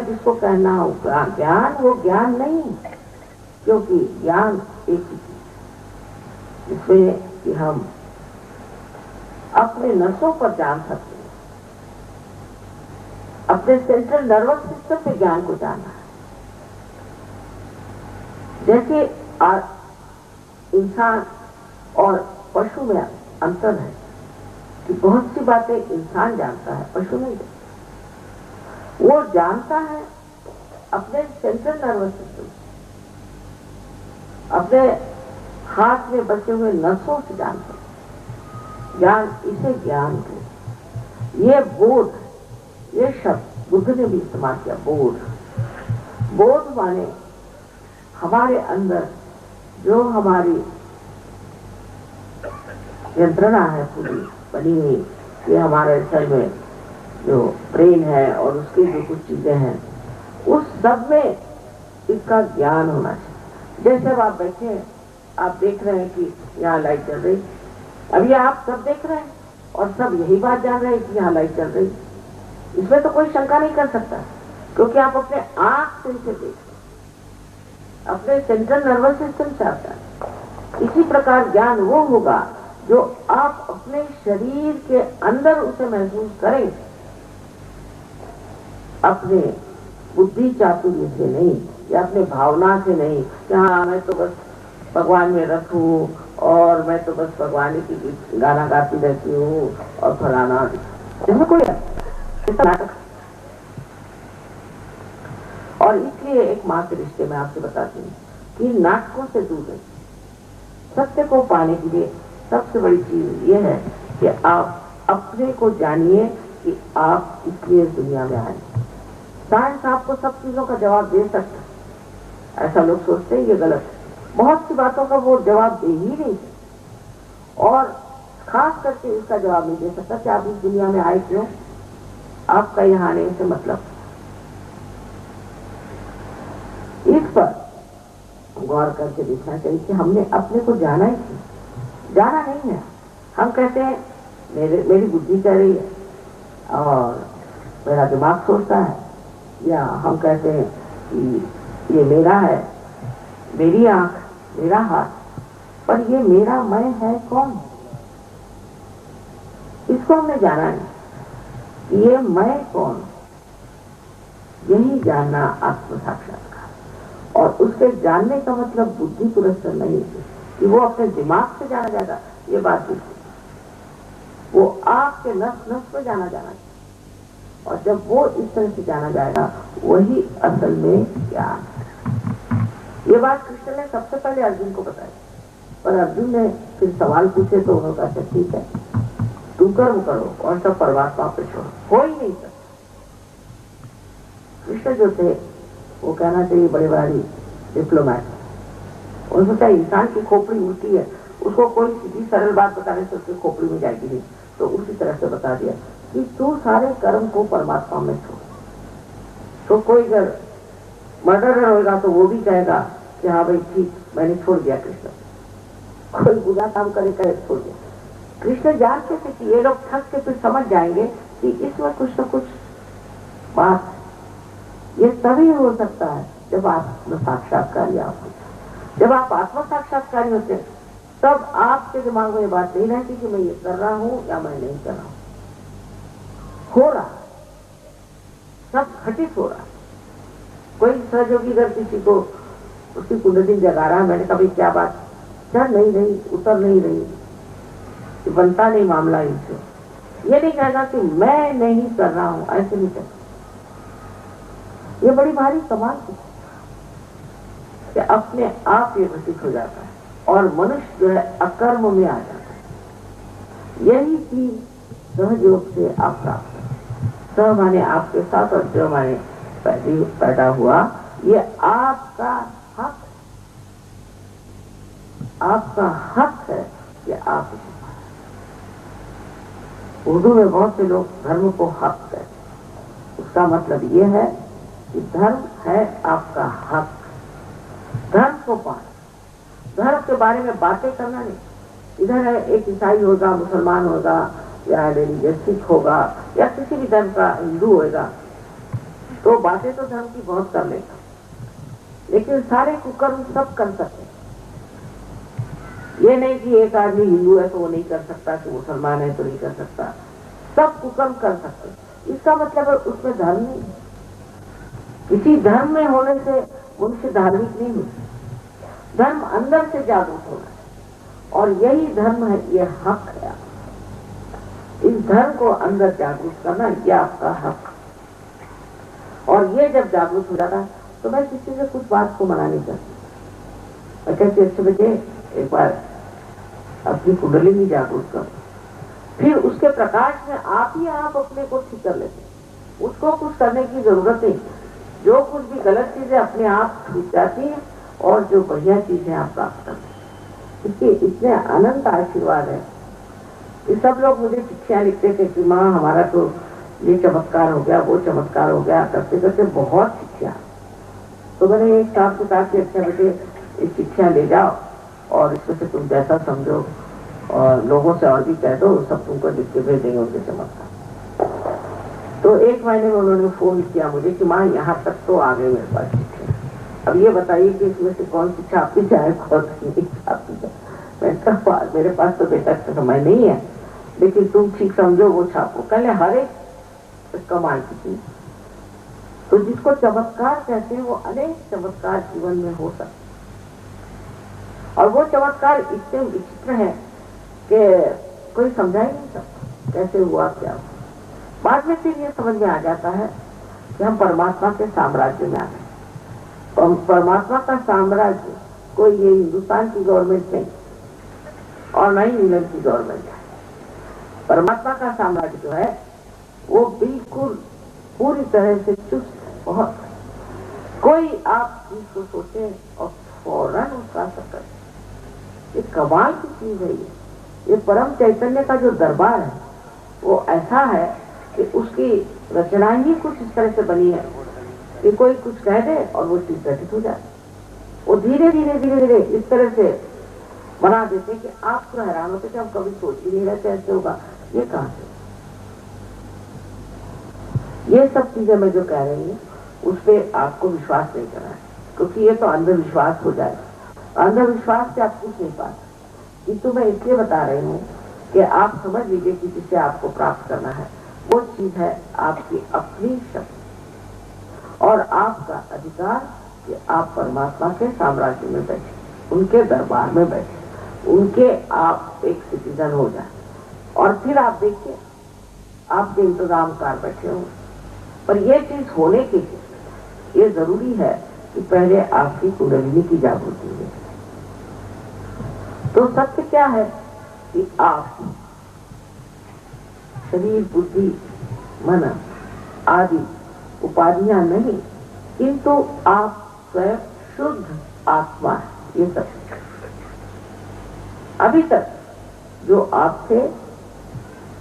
जिसको कहना हो ज्ञान, वो ज्ञान नहीं, क्योंकि ज्ञान एक ही चीज जिसमें कि हम अपने नसों पर जान सकते हैं, अपने सेंट्रल नर्वस सिस्टम पे ज्ञान को जानना है। जैसे इंसान और पशु में अंतर है कि बहुत सी बातें इंसान जानता है, पशु नहीं जानता। वो जानता है अपने सेंट्रल नर्वस सिस्टम, अपने हाथ में बचे हुए नसों से जानता है ज्ञान। इसे ज्ञान को, ये बोध, ये शब्द बुद्ध ने भी इस्तेमाल किया, बोध। बोध माने हमारे अंदर जो हमारी यंत्रणा है पूरी बनी हुई, ये हमारे शरीर में जो ब्रेन है और उसकी जो कुछ चीजें हैं, उस सब में इसका ज्ञान होना चाहिए। जैसे अब आप बैठे हैं, आप देख रहे हैं कि यहाँ लाइट चल रही, अभी आप सब देख रहे हैं और सब यही बात जान रहे हैं कि यहाँ लाइट चल रही। इसमें तो कोई शंका नहीं कर सकता, क्योंकि आप अपने आंख से इसे देख रहे हैं, अपने सेंट्रल नर्वस सिस्टम से आता है। इसी प्रकार ज्ञान वो होगा जो आप अपने शरीर के अंदर उसे महसूस करें, अपने बुद्धि चातुर्य से नहीं या अपने भावना से नहीं कि हाँ मैं तो बस भगवान में रखूं और मैं तो बस भगवान की गाना गाती रहती हूँ और फलाना, इसमें कोई नाटक। और इसलिए एक माँ के रिश्ते में आपसे बताती हूँ कि नाटकों से दूर रहे। सत्य को पाने के लिए सबसे बड़ी चीज ये है कि आप अपने को जानिए कि आप इसलिए दुनिया में आए। साइंस आपको सब चीजों का जवाब दे सकता है, ऐसा लोग सोचते हैं, ये गलत है। बहुत सी बातों का वो जवाब दे ही नहीं सकता, और खास करके इसका जवाब नहीं दे सकता कि आप इस दुनिया में आए क्यों, आपका यहाँ आने से मतलब। इस पर गौर करके देखना चाहिए कि हमने अपने को जाना ही क्यों। जाना नहीं है। हम कहते हैं मेरी बुद्धि कह रही है और मेरा दिमाग सोचता है, या हम कहते हैं कि ये मेरा है, मेरी आंख, मेरा हाथ, पर ये मेरा मैं है कौन? इसको हमने जाना नहीं, ये मैं कौन, यही जानना आत्म साक्षात्कार। और उसके जानने का मतलब बुद्धि पुरस्कार नहीं है कि वो अपने दिमाग से जाना जाएगा, ये बात नहीं। वो आपके नस नस पे जाना चाहिए, और जब वो इस तरह से जाना जाएगा वही असल में ज्ञान है। ये बात कृष्ण ने सबसे पहले अर्जुन को बताई, पर अर्जुन ने फिर सवाल पूछे तो उन्होंने कहा ठीक है, तू कर्म करो और सब परमात्मा पे छोड़ो, हो ही नहीं सकता। कृष्ण जो थे वो कहना चाहिए बड़े भारी डिप्लोमैट। उन्होंने सोचा इंसान की खोपड़ी उल्टी है, उसको कोई सीधी सरल बात बताने से उसकी खोपड़ी में जाएगी नहीं, तो उसी तरह से बता दिया कि तू सारे कर्म को परमात्मा में छोड़। तो कोई अगर मर्डरर होगा तो वो भी कहेगा कि हाँ भाई ठीक, मैंने छोड़ दिया कृष्ण। कोई बुरा काम करे छोड़ दिया। कृष्ण जानते थे कि ये लोग थक के फिर समझ जाएंगे कि इसमें कुछ न कुछ बात। ये तभी हो सकता है जब आत्म साक्षात्कार आप हो। जब आप आत्म साक्षात्कारी होते हैं तब आपके दिमाग में ये बात नहीं रहती कि मैं ये कर रहा हूं या मैं नहीं कर रहा हूं। हो रहा, सब घटित हो रहा। कोई सहयोगी अगर किसी को उसकी कुंडली जगा रहा है, मैंने कभी क्या बात चढ़ नहीं रही, उतर नहीं रही, बनता नहीं मामला इनसे, ये नहीं कहेगा कि मैं नहीं कर रहा हूं, ऐसे नहीं कहता। ये बड़ी भारी कमाल की कि अपने आप ये घटित हो जाता है और मनुष्य जो है अकर्म में आ जाता है। यही चीज सहयोग से आप प्राप्त है। सह माने आपके साथ और जो माने पैदा हुआ, ये आपका हक, आपका हक है कि आप उर्दू में बहुत से लोग धर्म को हक कहते हैं। उसका मतलब ये है कि धर्म है आपका हक। धर्म को पाना, धर्म के बारे में बातें करना नहीं। इधर है एक ईसाई होगा, मुसलमान होगा, या रिलीजियस सिख होगा, या किसी भी धर्म का हिंदू होगा, तो बातें तो धर्म की बहुत कर लेगा, लेकिन सारे कुकर्म सब कर सकते। ये नहीं कि एक आदमी हिंदू है तो वो नहीं कर सकता, कि मुसलमान है तो नहीं कर सकता, सब कुकर्म कर सकते। इसका मतलब है उसमें धर्म नहीं। किसी धर्म में होने से मनुष्य धार्मिक नहीं होता। धर्म अंदर से जागरूक होना है, और यही धर्म है, ये हक है। इस धर्म को अंदर जागरूक करना ये आपका हक। और ये जब जागरूक हो जाता है तो मैं किसी से कुछ बात को मना नहीं करती। मैं कहती अच्छे बच्चे एक बार अपनी कुंडली में जागरूक करो, फिर उसके प्रकाश में आप ही आप अपने को ठीक कर लेते। उसको कुछ करने की जरूरत नहीं। जो कुछ भी गलत चीजें अपने आप छूट जाती है और जो बढ़िया चीजें आप प्राप्त करते हैं। इसके इतने अनंत आशीर्वाद है। ये सब लोग मुझे चिट्ठियां लिखते थे कि माँ हमारा तो ये चमत्कार हो गया, वो चमत्कार हो गया, करते करते बहुत चिट्ठियां। तो मैंने एक साहब से कहा कि अच्छा बेटे ये चिट्ठियां ले जाओ और इसमें से तुम जैसा समझो और लोगों से और भी कह दो, सब तुमको लिख के भेज देंगे उनके चमत्कार। तो एक महीने में उन्होंने फोन किया मुझे कि माँ यहाँ तक तो आ गए मेरे पास चिट्ठियां, अब ये बताइए कि इसमें से कौन सी छापी जाए कौन सी नहीं छापी जाए। मैं कहा मेरे पास तो बेटा समय नहीं है, लेकिन तुम ठीक समझो वो छापो। कहले हर एक कमाल की चीज। तो जिसको चमत्कार कहते हैं वो अनेक चमत्कार जीवन में हो सकते, और वो चमत्कार इतने विचित्र है कि कोई समझा ही नहीं सकता कैसे हुआ क्या हुआ। बाद में फिर ये समझ में आ जाता है कि हम परमात्मा के साम्राज्य में आ गए। और परमात्मा का साम्राज्य कोई ये हिंदुस्तान की गवर्नमेंट नहीं और न ही इंग्लैंड की गवर्नमेंट है। परमात्मा का साम्राज्य जो है वो बिल्कुल पूरी तरह से चुस्त है। बहुत कोई आप चीज को सोचे और फौरन उसका असर करे। ये कमाल की चीज है। ये परम चैतन्य का जो दरबार है वो ऐसा है कि उसकी रचना ही कुछ इस तरह से बनी है कि कोई कुछ कह दे और वो चीज घटित हो जाए। वो धीरे धीरे धीरे धीरे इस तरह से बना देते कि आप तो हैरान होते कि हम कभी सोच ही नहीं रहते ऐसे होगा। ये कहां से? ये सब चीजें मैं जो कह रही हूँ उस पर आपको विश्वास नहीं करना है, क्योंकि ये तो अंधविश्वास हो जाएगा। अंधविश्वास से आप कुछ नहीं पाते। किंतु मैं इसलिए बता रही हूँ कि आप समझ लीजिए कि जिसे आपको प्राप्त करना है वो चीज है आपकी अपनी शक्ति और आपका अधिकार कि आप परमात्मा के साम्राज्य में बैठे, उनके दरबार में बैठे, उनके आप एक सिटीजन हो जाए। और फिर आप देखिए आपके इंतजामकार बैठे हों। पर यह चीज होने के लिए ये जरूरी है कि पहले आपकी कुंडलिनी की जागृति हो। तो सत्य क्या है कि आप शरीर बुद्धि मन आदि उपाधियां नहीं, किंतु आप स्वयं शुद्ध आत्मा है। ये सत्य। अभी तक जो आप थे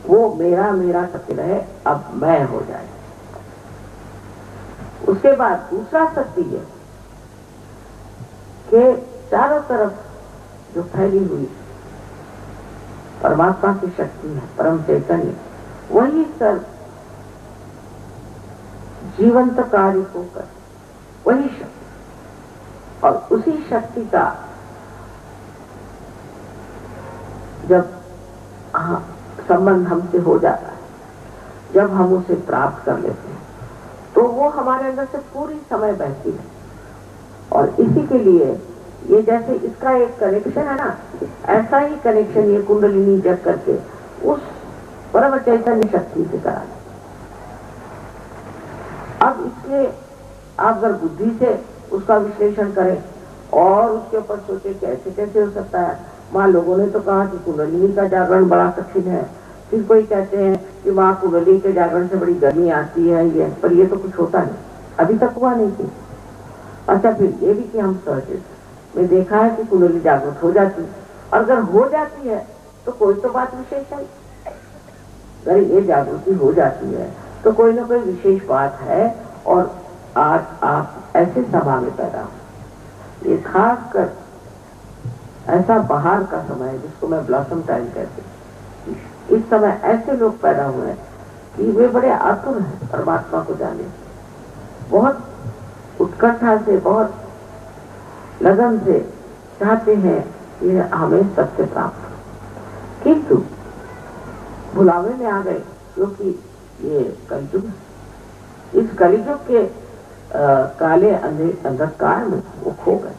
वो मेरा मेरा सत्य रहे, अब मैं हो जाए। उसके बाद दूसरा सत्य है कि चारों तरफ जो फैली हुई परमात्मा की शक्ति है, परम चैतन्य, वही सब जीवंत कार्य को कर, वही शक्ति। और उसी शक्ति का जब संबंध हमसे हो जाता है, जब हम उसे प्राप्त कर लेते हैं, तो वो हमारे अंदर से पूरी समय बहती है। और इसी के लिए ये जैसे इसका एक कनेक्शन है ना, ऐसा ही कनेक्शन ये कुंडलिनी जग करके उस परम चैतन्य शक्ति से करा। अब इसके आप अगर बुद्धि से उसका विश्लेषण करें और उसके ऊपर सोचे कैसे कैसे हो सकता है। माँ लोगों ने तो कहा कि कुंडलिनी का जागरण बड़ा कठिन है, फिर कोई कहते हैं कि माँ कुंडलिनी के जागरण से बड़ी गर्मी आती है, ये पर ये तो कुछ होता नहीं, अभी तक हुआ नहीं थी। अच्छा फिर ये भी कि हम सहज में देखा है कि कुंडली जागृत हो जाती है, और अगर हो जाती है तो कोई तो बात विशेष है। अगर ये जागृति हो जाती है तो कोई ना कोई विशेष बात है। और आज आप ऐसे सभा में पैदा हो, ये खास कर ऐसा बाहर का समय है जिसको मैं ब्लॉसम टाइम कहती हूँ। इस समय ऐसे लोग पैदा हुए हैं कि वे बड़े आतुर हैं परमात्मा को जाने। बहुत उत्कंठा से, बहुत लगन से चाहते हैं कि हमें सत्य प्राप्त हो, किंतु भुलावे में आ गए, क्योंकि ये कलयुग, इस कलयुग के काले अंधकार में वो खो गए।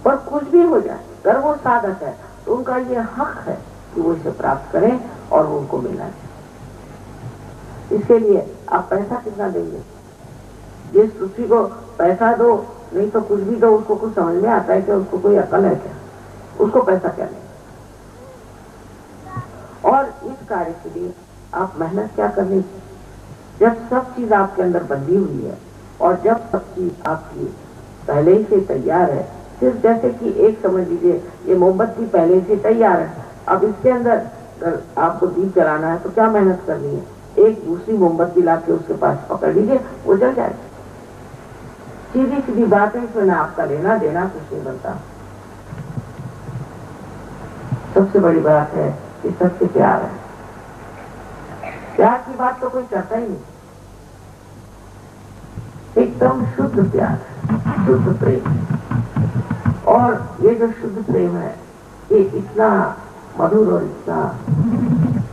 पर कुछ भी हो जाए, अगर वो साधक है तो उनका ये हक है कि वो इसे प्राप्त करें और वो उनको मिलना चाहिए। इसके लिए आप पैसा कितना देंगे? जिस पृथ्वी को पैसा दो, नहीं तो कुछ भी दो, उसको कुछ समझ में आता है कि उसको कोई अकल है क्या? उसको पैसा क्या लेगा? और इस कार्य के लिए आप मेहनत क्या करनी? जब सब चीज आपके अंदर बंधी हुई है और जब सब चीज आपकी पहले ही से तैयार है, सिर्फ जैसे कि एक समझ लीजिए ये मोमबत्ती पहले से तैयार है, अब इसके अंदर आपको दीप जलाना है तो क्या मेहनत करनी है? एक दूसरी मोमबत्ती लाके उसके पास पकड़ लीजिए, वो जल जाएगी। सीधी सीधी बात है, इसमें आपका लेना देना कुछ नहीं बनता। सबसे बड़ी बात है कि सबसे प्यार है। प्यार की बात तो कोई करता ही नहीं, एकदम शुद्ध प्यार, शुद्ध प्रेम। और ये जो शुद्ध प्रेम है ये इतना मधुर और इतना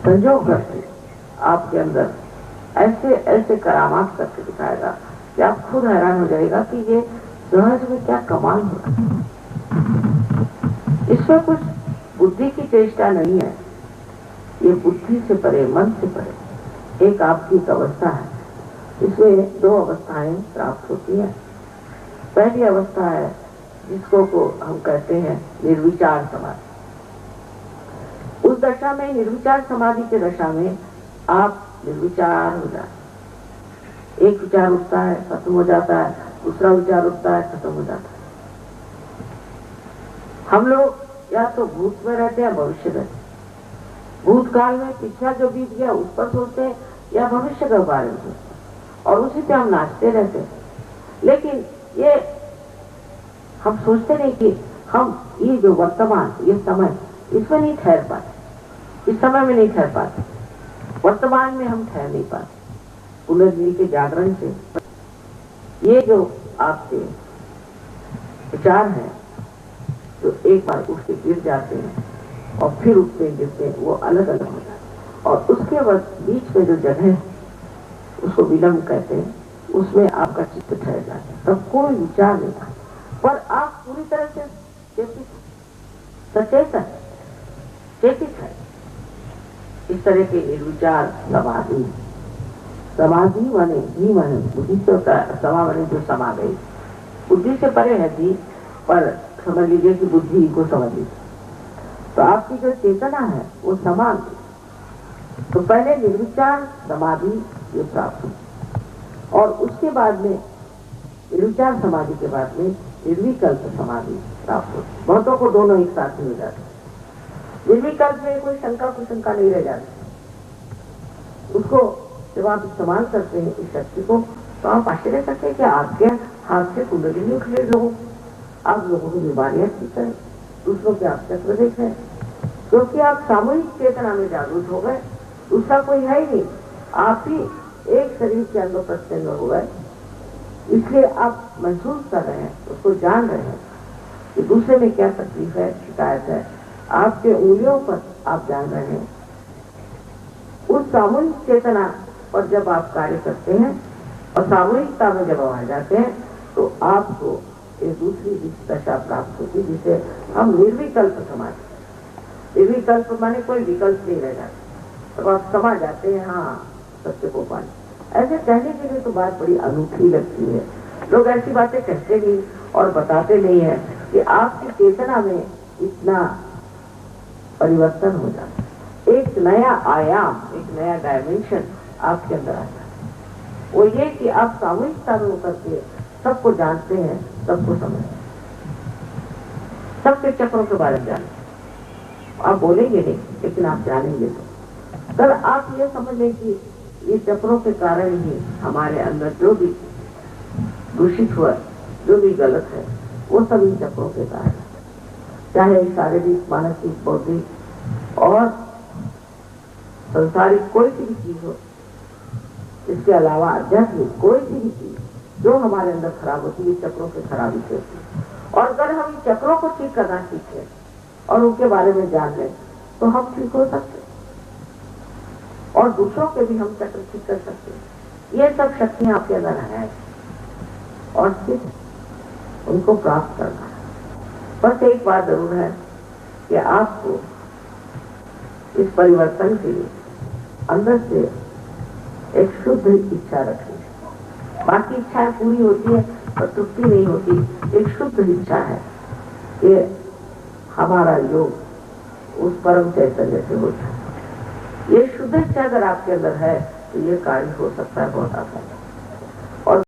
संजोग करके आपके अंदर ऐसे ऐसे करामात करके दिखाएगा कि आप खुद हैरान हो जाएगा कि ये सहज में क्या कमाल हो रहा है। इसमें कुछ बुद्धि की चेष्टा नहीं है, ये बुद्धि से परे, मन से परे एक आपकी एक अवस्था है। इसमें दो अवस्थाएं प्राप्त होती हैं। पहली अवस्था है जिसको को हम कहते हैं निर्विचार समाधि। उस दशा में, निर्विचार समाधि के दशा में आप निर्विचार हो जाते, एक विचार उठता है खत्म हो जाता है, दूसरा विचार उठता है खत्म हो जाता है। हम लोग या तो भूत में रहते हैं, भविष्य रहते हैं। भूतकाल में पिछला जो बीत गया उस पर सोचते हैं या भविष्य के बारे में सोचते हैं और उसी पे हम नाचते रहते हैं। लेकिन ये हम सोचते नहीं कि हम ये जो वर्तमान, ये समय, इसमें नहीं ठहर पाते, इस समय में नहीं ठहर पाते, वर्तमान में हम ठहर नहीं पाते। पुनर्जीवी के जागरण से ये जो आपके विचार हैं जो एक बार उठ के गिर जाते हैं और फिर उठते गिरते हैं, वो अलग अलग हो जाते हैं। और उसके बाद बीच में जो जगह है उसको विलंब कहते हैं, उसमें आपका चित्त ठहर जाता है, तब कोई विचार नहीं था, पर आप पूरी तरह से चेतित, सचेतन, चेतित है। इस तरह के निर्विचार समाधि, समाधि माने भी माने बुद्धि से होता है, समा माने जो समा गई, बुद्धि से परे है जी, पर समझ लीजिए कि बुद्धि को समझ लीजिए, तो आपकी जो चेतना है वो समान। तो पहले निर्विचार समाधि ये प्राप्त हुई और उसके बाद में निर्विचार समाधि के बाद में निर्विकल्प समाधि प्राप्त होती। बहुतों को दोनों एक साथ ही हो जाते। निर्विकल्प में कोई शंका कुशंका नहीं रह जाती। उसको जब आप इस्तेमाल करते हैं इस शक्ति को, तो आप आश्चर्य करते हैं कि आपके हाथ से कुंडली उठ रहे लोग, आप लोगों की बीमारियां ठीक करें, दूसरों के आप चक्र देख रहे हैं, क्योंकि आप सामूहिक चेतना में जागरूक हो गए। दूसरा कोई है ही नहीं, आप ही एक शरीर के अंदर प्रत्यंग हो गए, इसलिए आप महसूस कर रहे हैं, उसको जान रहे हैं कि दूसरे में क्या तकलीफ है, शिकायत है, आपके उंगलियों पर आप जान रहे हैं। उस सामूहिक चेतना पर जब आप कार्य करते हैं और सामूहिकता में जब आ जाते हैं तो आपको एक दूसरी दशा प्राप्त होती जिसे हम निर्विकल्प समाधि। निर्विकल्प माने कोई विकल्प नहीं रह जाता, तब आप समा जाते हैं, हाँ सत्य को पाने। ऐसे कहने के लिए तो बात बड़ी अनूठी लगती है, लोग ऐसी बातें कहते नहीं और बताते नहीं है कि आपकी चेतना में इतना परिवर्तन हो जाता है, एक नया आयाम, एक नया डायमेंशन आपके अंदर आता है। वो ये कि आप सामूहिकता में होकर के सबको जानते हैं, सबको समझते हैं, सबके चक्रों के बारे में जानते हैं। आप बोलेंगे नहीं लेकिन आप जानेंगे तो कल आप ये समझ लें कि ये चक्रों के कारण ही हमारे अंदर जो भी दूषित हुआ, जो भी गलत है, वो सब इन चक्रों के कारण, चाहे शारीरिक, मानसिक, बौद्धिक और संसारिक कोई सी भी चीज हो, इसके अलावा आध्यात्मिक कोई सी भी चीज, जो हमारे अंदर खराब होती है चक्रों की खराबी से होती है। और अगर हम इन चक्रों को ठीक करना सीखें और उनके बारे में जान लें तो हम ठीक हो सकते हैं और दूसरों के भी हम चक्र ठीक कर सकते हैं। ये सब शक्तियां आपके अंदर है और सिर्फ उनको प्राप्त करना है। बस एक बात जरूर है कि आपको इस परिवर्तन के लिए अंदर से एक शुद्ध इच्छा रखनी है। बाकी इच्छाएं पूरी होती है पर तृप्ति नहीं होती। एक शुद्ध इच्छा है कि हमारा योग उस परम चैतन्य से हो जाए। ये शुद्ध इच्छा अगर आपके अंदर है तो ये कार्य हो सकता है बहुत आसान।